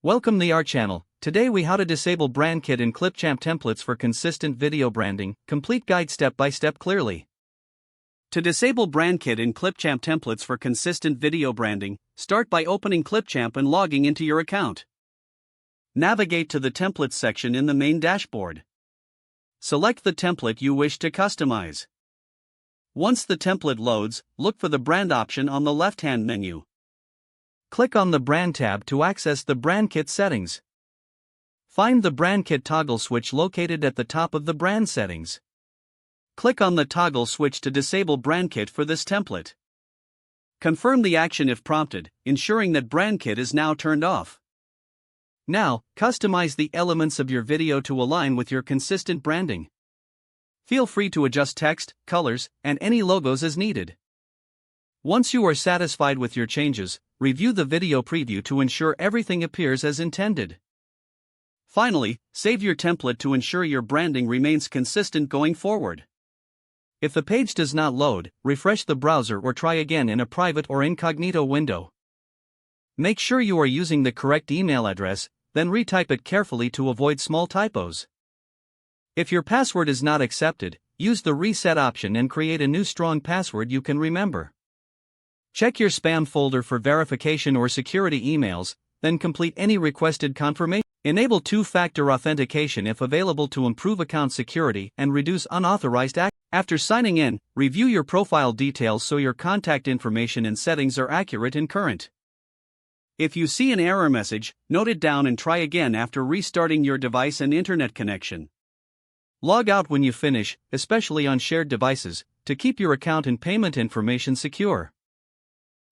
Welcome to our channel. Today we how to disable BrandKit in Clipchamp templates for consistent video branding. Complete guide step by step clearly. To disable BrandKit in Clipchamp templates for consistent video branding, start by opening Clipchamp and logging into your account. Navigate to the templates section in the main dashboard. Select the template you wish to customize. Once the template loads, look for the brand option on the left-hand menu. Click on the Brand tab to access the BrandKit settings. Find the BrandKit toggle switch located at the top of the brand settings. Click on the toggle switch to disable BrandKit for this template. Confirm the action if prompted, ensuring that BrandKit is now turned off. Now, customize the elements of your video to align with your consistent branding. Feel free to adjust text, colors, and any logos as needed. Once you are satisfied with your changes, review the video preview to ensure everything appears as intended. Finally, save your template to ensure your branding remains consistent going forward. If the page does not load, refresh the browser or try again in a private or incognito window. Make sure you are using the correct email address, then retype it carefully to avoid small typos. If your password is not accepted, use the reset option and create a new strong password you can remember. Check your spam folder for verification or security emails, then complete any requested confirmation. Enable two-factor authentication if available to improve account security and reduce unauthorized access. After signing in, review your profile details so your contact information and settings are accurate and current. If you see an error message, note it down and try again after restarting your device and internet connection. Log out when you finish, especially on shared devices, to keep your account and payment information secure.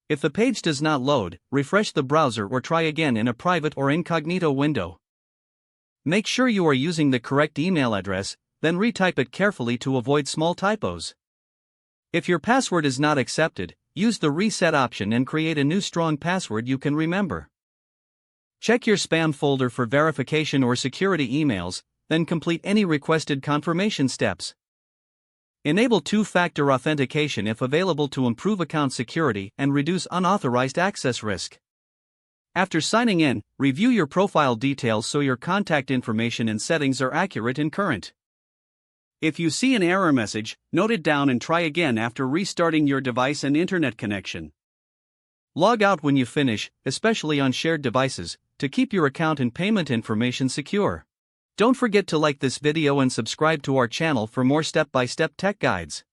If the page does not load, refresh the browser or try again in a private or incognito window. Make sure you are using the correct email address, then retype it carefully to avoid small typos. If your password is not accepted, use the reset option and create a new strong password you can remember. Check your spam folder for verification or security emails, then complete any requested confirmation steps. Enable two-factor authentication if available to improve account security and reduce unauthorized access risk. After signing in, review your profile details so your contact information and settings are accurate and current. If you see an error message, note it down and try again after restarting your device and internet connection. Log out when you finish, especially on shared devices, to keep your account and payment information secure. Don't forget to like this video and subscribe to our channel for more step-by-step tech guides.